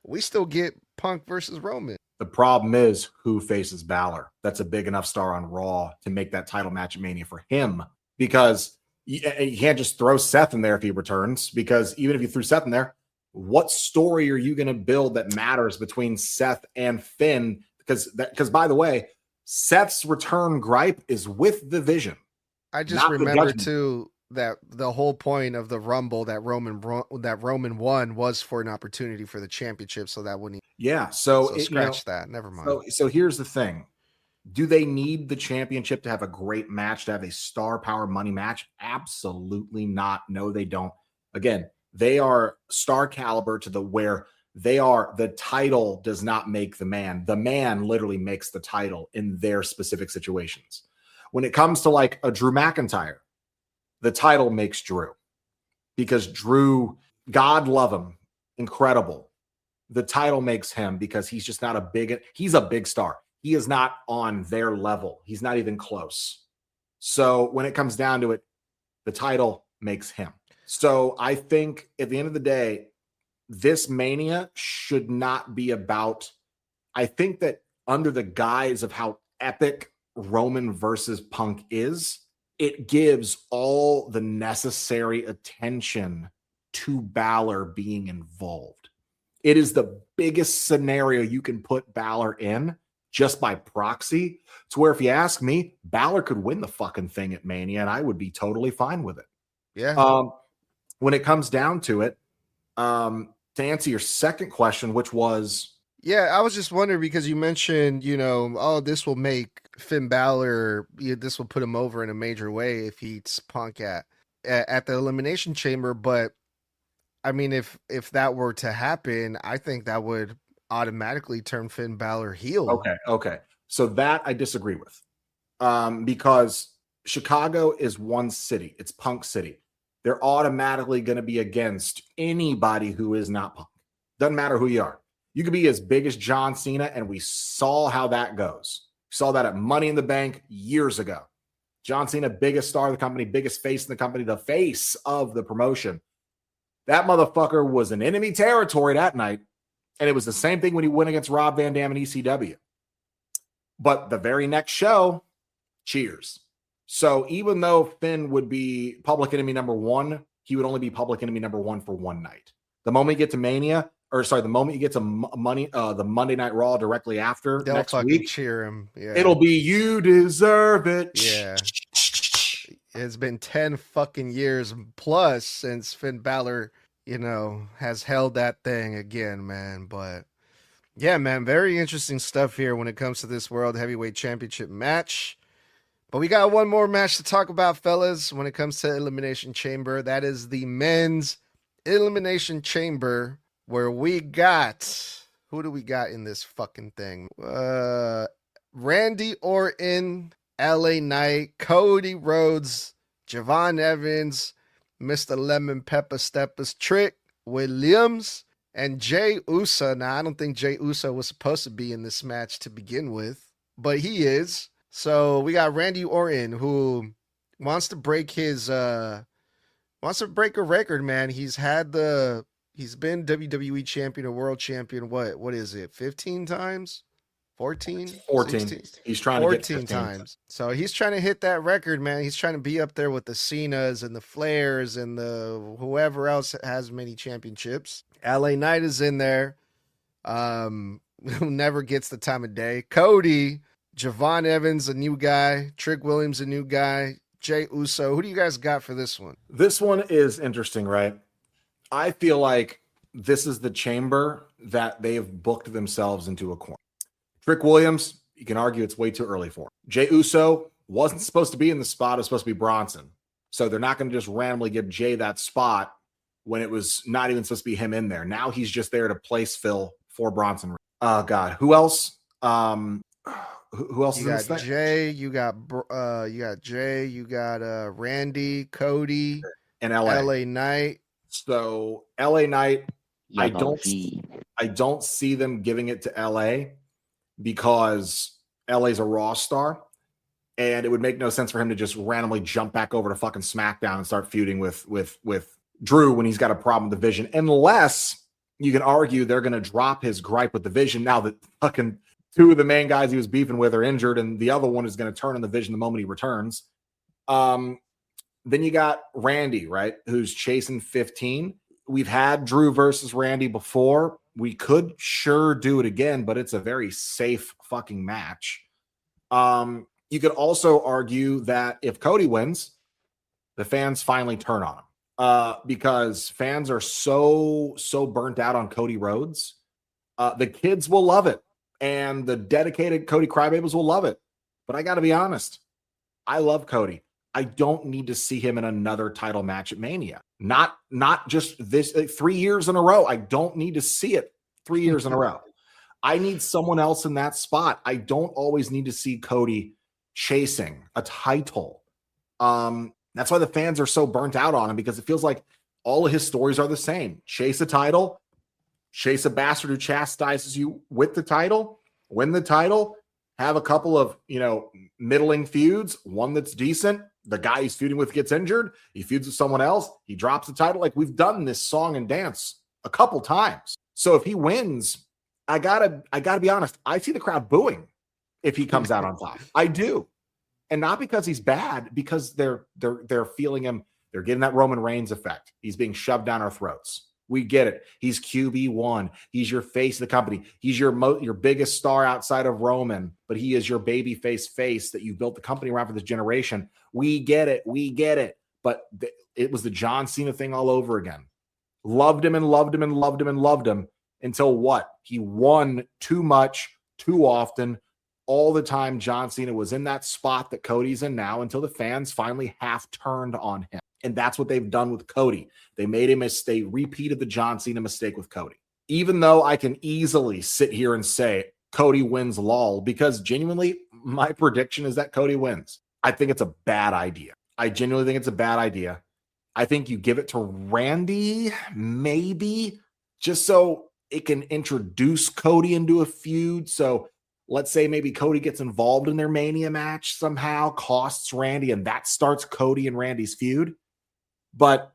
We still get Punk versus Roman. The problem is who faces Balor. That's a big enough star on Raw to make that title match at Mania for him, because you can't just throw Seth in there if he returns, because even if you threw Seth in there, what story are you going to build that matters between Seth and Finn Because by the way, Seth's return gripe is with the Vision. I just Not the remember Judgment. too that the whole point of the Rumble that Roman won was for an opportunity for the championship, so that wouldn't. Yeah. So, Scratch that. Never mind. So here's the thing. Do they need the championship to have a great match, to have a star power money match? Absolutely not. No, they don't. Again, they are star caliber to where they are. The title does not make the man. The man literally makes the title in their specific situations. When it comes to like a Drew McIntyre, the title makes Drew, because Drew, God love him, incredible. The title makes him because he's just not he's a big star. He is not on their level. He's not even close. So when it comes down to it, the title makes him. So I think at the end of the day, this Mania should not be about, I think that under the guise of how epic Roman versus Punk is, it gives all the necessary attention to Balor being involved. It is the biggest scenario you can put Balor in just by proxy, to where if you ask me, Balor could win the fucking thing at Mania and I would be totally fine with it. Yeah. When it comes down to it, to answer your second question, which was... Yeah, I was just wondering because you mentioned, this will make Finn Balor, this will put him over in a major way if he eats Punk at the Elimination Chamber. But I mean, if that were to happen, I think that would automatically turn Finn Balor heel. Okay. So that I disagree with, because Chicago is one city. It's Punk City. They're automatically going to be against anybody who is not Punk. Doesn't matter who you are. You could be as big as John Cena, and we saw how that goes. We saw that at Money in the Bank years ago. John Cena, biggest star of the company, biggest face in the company, the face of the promotion. That motherfucker was in enemy territory that night, and it was the same thing when he went against Rob Van Dam in ECW. But the very next show, cheers. So even though Finn would be public enemy number one, he would only be public enemy number one for one night. The moment you get to Mania, the moment you get to the Monday Night Raw directly after, they'll next fucking week, cheer him. Yeah. It'll be you deserve it. Yeah. It's been 10 fucking years plus since Finn Balor, has held that thing again, man. But yeah, man, very interesting stuff here when it comes to this World Heavyweight Championship match. But we got one more match to talk about, fellas, when it comes to Elimination Chamber. That is the men's Elimination Chamber, where we got, who do we got in this fucking thing? Randy Orton, LA Knight, Cody Rhodes, Javon Evans, Mr. Lemon Pepper Steppers, Trick Williams, and Jey Uso. Now, I don't think Jey Uso was supposed to be in this match to begin with, but he is. So we got Randy Orton, who wants to break a record, man. He's been WWE champion or world champion. What is it? 15 times? 14? 14. 16? He's trying to get 14 times. So he's trying to hit that record, man. He's trying to be up there with the Cenas and the Flairs and the whoever else has many championships. LA Knight is in there. Who never gets the time of day. Cody, Javon Evans, a new guy. Trick Williams, a new guy. Jey Uso. Who do you guys got for this one? This one is interesting, right? I feel like this is the chamber that they have booked themselves into a corner. Trick Williams, you can argue it's way too early for him. Jey Uso wasn't supposed to be in the spot. It was supposed to be Bronson. So they're not going to just randomly give Jey that spot when it was not even supposed to be him in there. Now he's just there to place fill for Bronson. Oh, God. Who else? Who else You is in got this thing? Jay, you got Jay, you got Randy, Cody, In LA. LA Knight. So LA Knight, I Yellow don't G. I don't see them giving it to LA because LA's a Raw star, and it would make no sense for him to just randomly jump back over to fucking SmackDown and start feuding with Drew when he's got a problem with the Vision, unless you can argue they're going to drop his gripe with the Vision now that fucking two of the main guys he was beefing with are injured, and the other one is going to turn on the Vision the moment he returns. Then you got Randy, right, who's chasing 15. We've had Drew versus Randy before. We could sure do it again, but it's a very safe fucking match. You could also argue that if Cody wins, the fans finally turn on him. Because fans are so burnt out on Cody Rhodes. The kids will love it, and the dedicated Cody crybabies will love it. But I got to be honest, I love Cody. I don't need to see him in another title match at Mania. Not just this 3 years in a row. I don't need to see it 3 years in a row. I need someone else in that spot. I don't always need to see Cody chasing a title. That's why the fans are so burnt out on him, because it feels like all of his stories are the same. Chase a title, chase a bastard who chastises you with the title, win the title, have a couple of, middling feuds, one that's decent. The guy he's feuding with gets injured. He feuds with someone else. He drops the title. Like, we've done this song and dance a couple times. So if he wins, I gotta be honest. I see the crowd booing if he comes out on top. I do. And not because he's bad, because they're feeling him. They're getting that Roman Reigns effect. He's being shoved down our throats. We get it. He's QB1. He's your face of the company. He's your biggest star outside of Roman, but he is your baby face that you built the company around for this generation. We get it. We get it. But it was the John Cena thing all over again. Loved him and loved him and loved him and loved him until what? He won too much, too often. All the time John Cena was in that spot that Cody's in now, until the fans finally half turned on him. And that's what they've done with Cody. They made a mistake, repeated the John Cena mistake with Cody. Even though I can easily sit here and say Cody wins lol, because genuinely my prediction is that Cody wins. I think it's a bad idea. I genuinely think it's a bad idea. I think you give it to Randy, maybe, just so it can introduce Cody into a feud. So let's say maybe Cody gets involved in their Mania match somehow, costs Randy, and that starts Cody and Randy's feud. But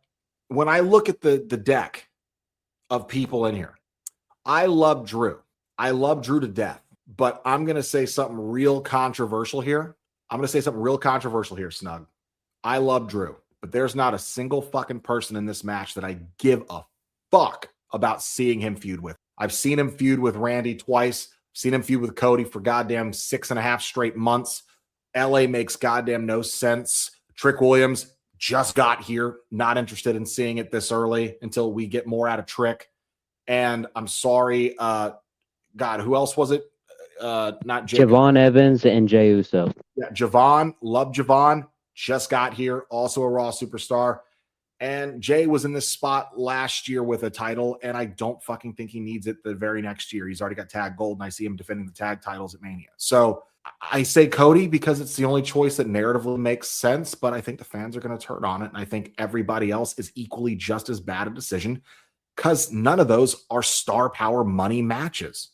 when I look at the deck of people in here, I love Drew. I love Drew to death. But I'm going to say something real controversial here. Snug. I love Drew. But there's not a single fucking person in this match that I give a fuck about seeing him feud with. I've seen him feud with Randy twice. Seen him feud with Cody for goddamn 6.5 straight months. LA makes goddamn no sense. Trick Williams just got here. Not interested in seeing it this early until we get more out of Trick. And I'm sorry. God, who else was it? Not Jacob. Javon Evans and Jey Uso. Yeah, Javon. Love Javon. Just got here. Also a Raw superstar. And Jay was in this spot last year with a title, and I don't fucking think he needs it the very next year. He's already got tag gold, and I see him defending the tag titles at Mania. So I say Cody because it's the only choice that narratively makes sense, but I think the fans are going to turn on it, and I think everybody else is equally just as bad a decision, because none of those are star power money matches.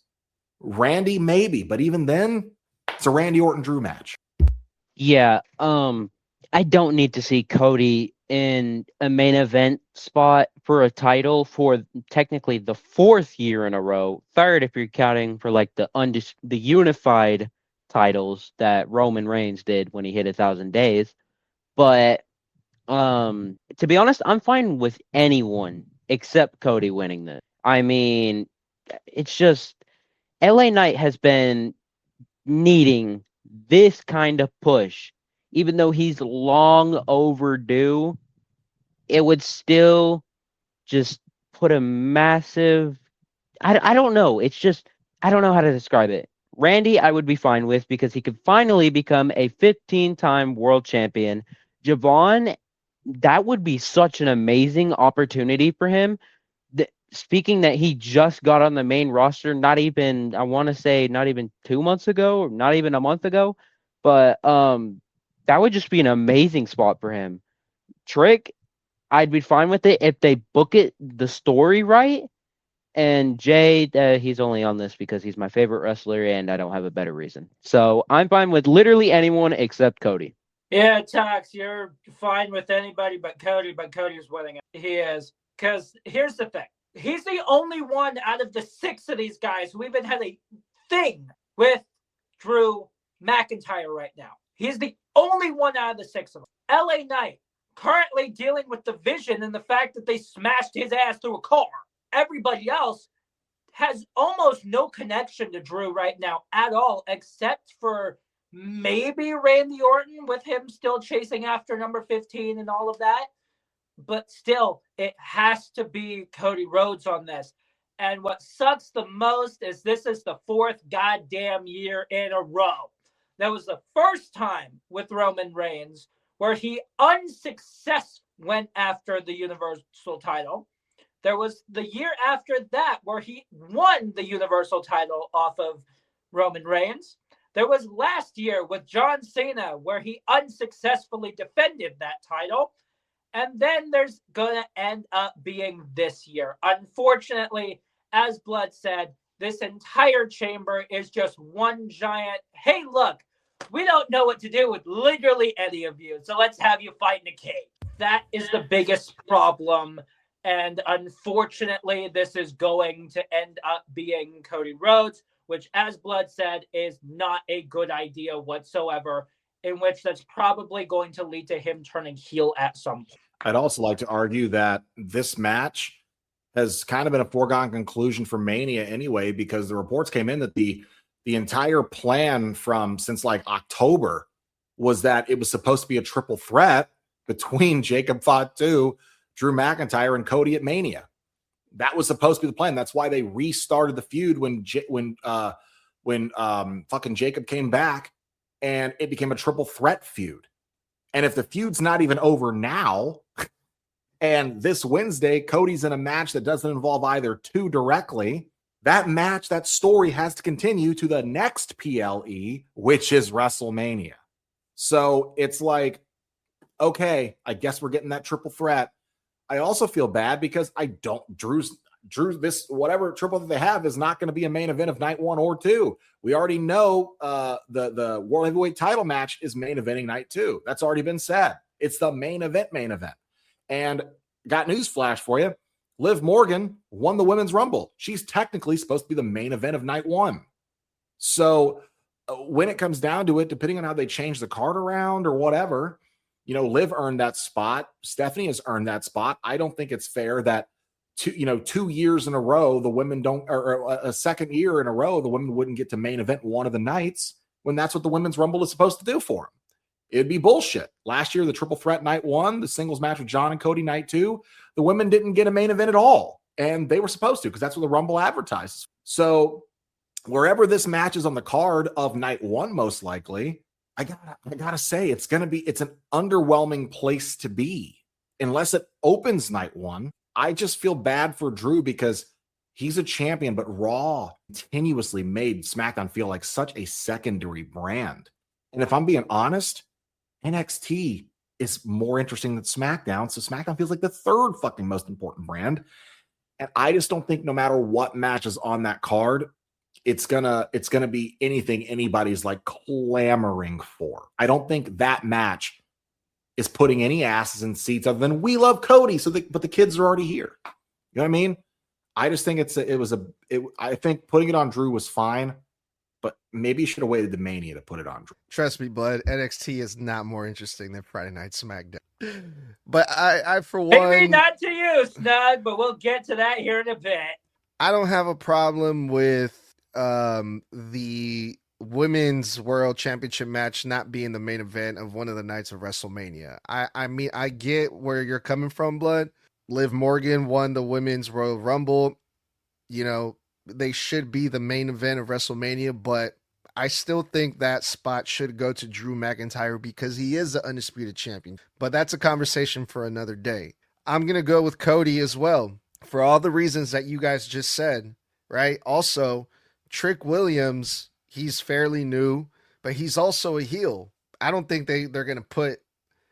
Randy, maybe, but even then, it's a Randy Orton-Drew match. Yeah, I don't need to see Cody in a main event spot for a title for technically the 4th year in a row, 3rd if you're counting for like the unified titles that Roman Reigns did when he hit 1,000 days. But to be honest, I'm fine with anyone except Cody winning this. I mean, it's just LA Knight has been needing this kind of push. Even though he's long overdue, it would still just put a massive... I don't know. It's just... I don't know how to describe it. Randy, I would be fine with because he could finally become a 15-time world champion. Javon, that would be such an amazing opportunity for him. Speaking that he just got on the main roster, not even 2 months ago, or not even a month ago. But that would just be an amazing spot for him. Trick, I'd be fine with it if they book it the story right. And Jay, he's only on this because he's my favorite wrestler and I don't have a better reason. So I'm fine with literally anyone except Cody. Yeah, Tox, you're fine with anybody but Cody's winning it. He is. Because here's the thing. He's the only one out of the 6 of these guys who even had a thing with Drew McIntyre right now. He's the only one out of the 6 of them. LA Knight currently dealing with the vision and the fact that they smashed his ass through a car. Everybody else has almost no connection to Drew right now at all, except for maybe Randy Orton, with him still chasing after number 15 and all of that. But still, it has to be Cody Rhodes on this. And what sucks the most is this is the 4th goddamn year in a row. That was the first time with Roman Reigns where he unsuccessfully went after the Universal title. There was the year after that where he won the Universal title off of Roman Reigns. There was last year with John Cena where he unsuccessfully defended that title. And then there's going to end up being this year. Unfortunately, as Blood said, this entire chamber is just one giant, hey, look, we don't know what to do with literally any of you, so let's have you fight in a cage. That is the biggest problem. And unfortunately, this is going to end up being Cody Rhodes, which, as Blood said, is not a good idea whatsoever, in which that's probably going to lead to him turning heel at some point. I'd also like to argue that this match has kind of been a foregone conclusion for Mania anyway, because the reports came in that the entire plan since like October was that it was supposed to be a triple threat between Jacob Fatu, Drew McIntyre, and Cody at Mania. That was supposed to be the plan. That's why they restarted the feud when fucking Jacob came back, and it became a triple threat feud. And if the feud's not even over now, and this Wednesday, Cody's in a match that doesn't involve either two directly, that match, that story has to continue to the next PLE, which is WrestleMania. So it's like, okay, I guess we're getting that triple threat. I also feel bad because Drew, this whatever triple that they have is not going to be a main event of night 1 or 2. We already know the World Heavyweight title match is main eventing night 2. That's already been said. It's the main event. And got news flash for you. Liv Morgan won the Women's Rumble. She's technically supposed to be the main event of night 1. So when it comes down to it, depending on how they change the card around or whatever, Liv earned that spot. Stephanie has earned that spot. I don't think it's fair that 2 years in a row, the women don't, or a second year in a row, the women wouldn't get to main event one of the nights when that's what the Women's Rumble is supposed to do for them. It'd be bullshit. Last year, the triple threat night 1, the singles match with John and Cody night 2, the women didn't get a main event at all. And they were supposed to, because that's what the Rumble advertises. So wherever this match is on the card of night 1, most likely, I gotta say, it's an underwhelming place to be. Unless it opens night 1. I just feel bad for Drew because he's a champion, but Raw continuously made SmackDown feel like such a secondary brand. And if I'm being honest, NXT is more interesting than SmackDown. So SmackDown feels like the third fucking most important brand. And I just don't think no matter what match is on that card, it's gonna be anything anybody's like clamoring for. I don't think that match is putting any asses in seats other than we love Cody. But the kids are already here. You know what I mean? I just think I think putting it on Drew was fine, but maybe you should have waited to Mania to put it on Drew. Trust me, bud, NXT is not more interesting than Friday Night SmackDown. But I for one, maybe not to you, Snug, but we'll get to that here in a bit. I don't have a problem with the Women's World Championship match not being the main event of one of the nights of WrestleMania. I mean, I get where you're coming from, Blood. Liv Morgan won the Women's Royal Rumble. They should be the main event of WrestleMania, but I still think that spot should go to Drew McIntyre because he is the undisputed champion. But that's a conversation for another day. I'm going to go with Cody as well for all the reasons that you guys just said, right? Also, Trick Williams, he's fairly new, but he's also a heel. I don't think they're going to put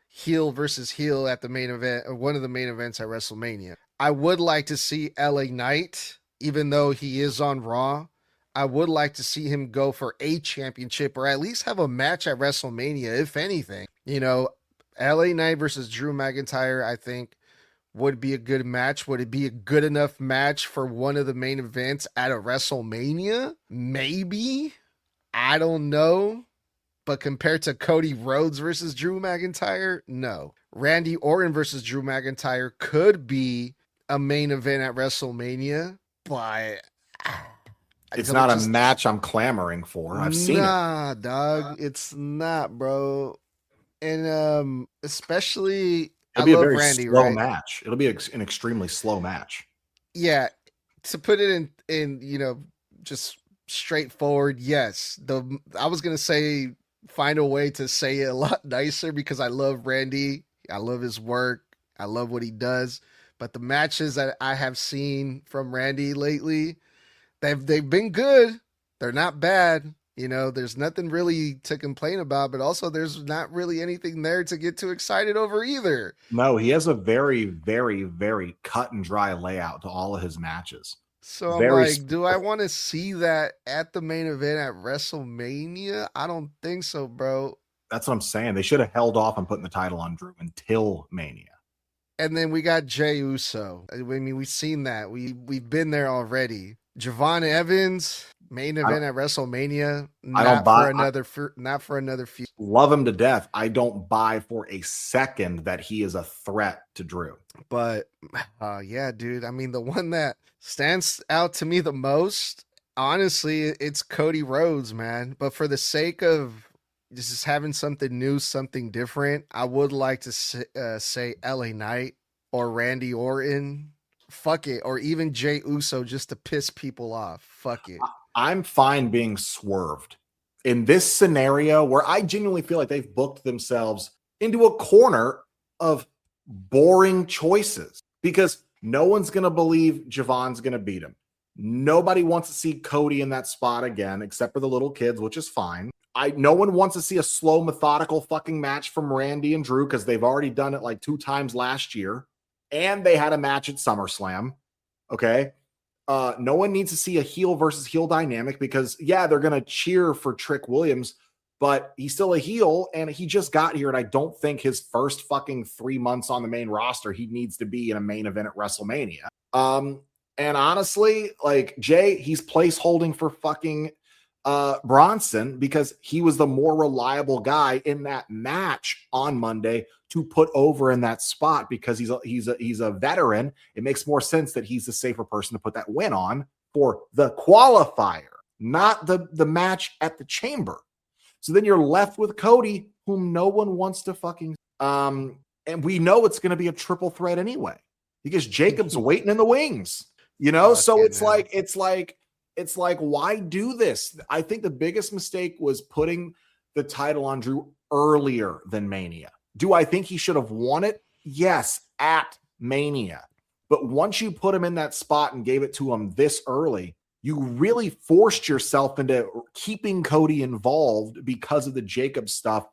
heel versus heel at the main event or one of the main events at WrestleMania. I would like to see LA Knight, even though he is on Raw. I would like to see him go for a championship or at least have a match at WrestleMania, if anything. LA Knight versus Drew McIntyre, I think, would be a good match. Would it be a good enough match for one of the main events at a WrestleMania? Maybe. I don't know. But compared to Cody Rhodes versus Drew McIntyre, no. Randy Orton versus Drew McIntyre could be a main event at WrestleMania, but It's not a match I'm clamoring for. I've seen it. Nah, dog, it's not, bro. And especially I It'll be a love very Randy, slow right? match. It'll be an extremely slow match. Yeah, to put it in just straightforward, yes. I was gonna say find a way to say it a lot nicer because I love Randy. I love his work. I love what he does. But the matches that I have seen from Randy lately, they've been good. They're not bad. There's nothing really to complain about, but also there's not really anything there to get too excited over either. No, he has a very, very, very cut and dry layout to all of his matches. So I'm Very like, do I want to see that at the main event at WrestleMania? I don't think so, bro. That's what I'm saying. They should have held off on putting the title on Drew until Mania. And then we got Jey Uso. I mean, we've seen that. We've been there already. Javon Evans, main event at WrestleMania. Not for another few. Love him to death. I don't buy for a second that he is a threat to Drew. But yeah, dude. I mean, the one that stands out to me the most, honestly, it's Cody Rhodes, man. But for the sake of just having something new, something different, I would like to say LA Knight or Randy Orton. Fuck it. Or even Jey Uso just to piss people off. Fuck it. I'm fine being swerved in this scenario where I genuinely feel like they've booked themselves into a corner of boring choices because no one's going to believe Javon's going to beat him. Nobody wants to see Cody in that spot again, except for the little kids, which is fine. No one wants to see a slow, methodical fucking match from Randy and Drew because they've already done it like 2 times last year. And they had a match at SummerSlam. Okay. No one needs to see a heel versus heel dynamic because, yeah, they're going to cheer for Trick Williams, but he's still a heel and he just got here. And I don't think his first fucking 3 months on the main roster, he needs to be in a main event at WrestleMania. And honestly, like Jay, he's place holding for fucking Bronson because he was the more reliable guy in that match on Monday to put over in that spot because he's a veteran. It makes more sense that he's the safer person to put that win on for the qualifier, not the match at the chamber. So then you're left with Cody, whom no one wants to fucking and we know it's going to be a triple threat anyway because Jacob's waiting in the wings, so it's like, why do this? I think the biggest mistake was putting the title on Drew earlier than Mania. Do I think he should have won it? Yes, at Mania. But once you put him in that spot and gave it to him this early, you really forced yourself into keeping Cody involved because of the Jacob stuff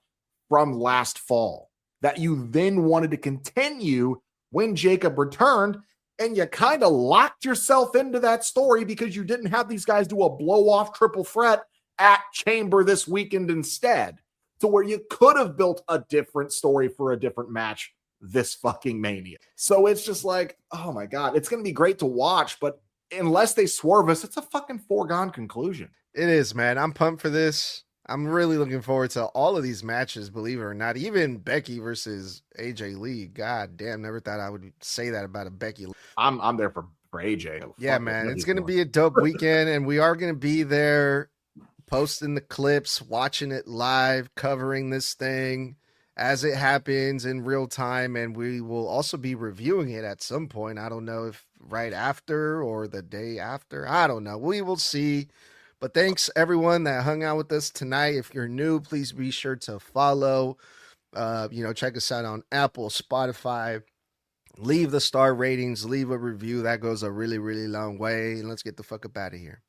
from last fall that you then wanted to continue when Jacob returned. And you kind of locked yourself into that story because you didn't have these guys do a blow-off triple threat at Chamber this weekend instead, to where you could have built a different story for a different match this fucking Mania. So it's just like, oh my God, it's going to be great to watch, but unless they swerve us, it's a fucking foregone conclusion. It is, man. I'm pumped for this. I'm really looking forward to all of these matches, believe it or not. Even Becky versus AJ Lee. God damn, never thought I would say that about a Becky. I'm there for AJ. Yeah, man. It's going to be a dope weekend, and we are going to be there posting the clips, watching it live, covering this thing as it happens in real time, and we will also be reviewing it at some point. I don't know if right after or the day after. I don't know. We will see. But thanks everyone that hung out with us tonight. If you're new, please be sure to follow. Check us out on Apple, Spotify. Leave the star ratings, leave a review. That goes a really, really long way. And let's get the fuck up out of here.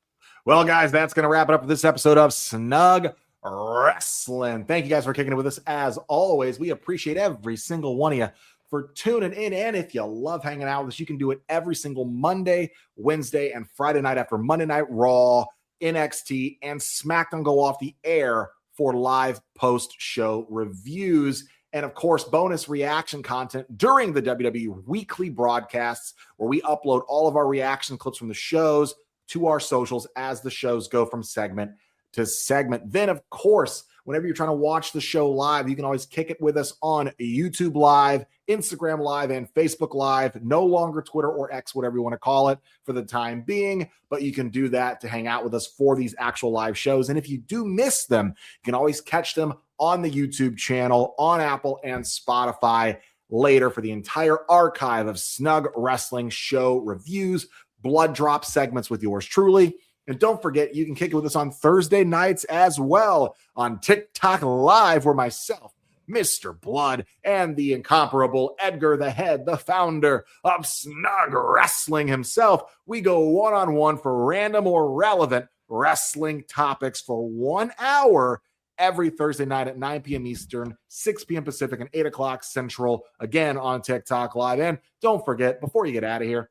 Well, guys, that's going to wrap it up for this episode of Snug Wrestling. Thank you guys for kicking it with us. As always, we appreciate every single one of you for tuning in. And if you love hanging out with us, you can do it every single Monday, Wednesday, and Friday night after Monday Night Raw, NXT, and SmackDown go off the air for live post-show reviews. And, of course, bonus reaction content during the WWE weekly broadcasts where we upload all of our reaction clips from the shows to our socials as the shows go from segment to segment. Then, of course, Whenever you're trying to watch the show live, you can always kick it with us on YouTube Live, Instagram Live, and Facebook Live. No longer Twitter or X, whatever you want to call it for the time being, but you can do that to hang out with us for these actual live shows. And if you do miss them, you can always catch them on the YouTube channel, on Apple and Spotify later for the entire archive of Snug Wrestling show reviews, blood drop segments with yours truly. And don't forget, you can kick it with us on Thursday nights as well on TikTok Live, where myself, Mr. Blood, and the incomparable Edgar the Head, the founder of Snug Wrestling himself, we go one-on-one for random or relevant wrestling topics for 1 hour every Thursday night at 9 p.m. Eastern, 6 p.m. Pacific, and 8 o'clock Central, again on TikTok Live. And don't forget, before you get out of here,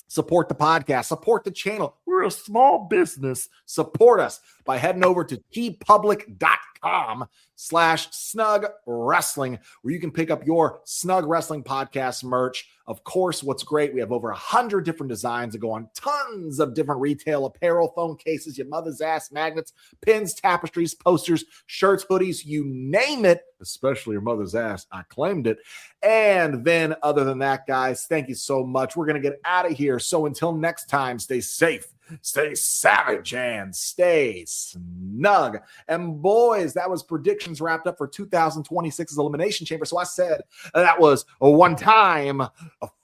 support the podcast, support the channel. We're a small business. Support us by heading over to tpublic.com/Snug Wrestling, where you can pick up your Snug Wrestling podcast merch. Of course, what's great, we have over 100 different designs that go on tons of different retail apparel, phone cases, your mother's ass magnets, pins, tapestries, posters, shirts, hoodies, you name it, especially your mother's ass. I claimed it. And then other than that, guys, thank you so much. We're going to get out of here. So until next time, stay safe, stay savage, and stay snug. And boys, that was predictions wrapped up for 2026's Elimination Chamber. So I said that was a one time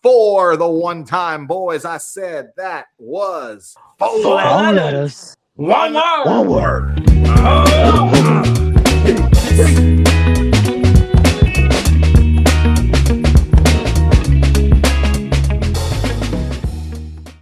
for the one time, boys. I said that was four letters. One word.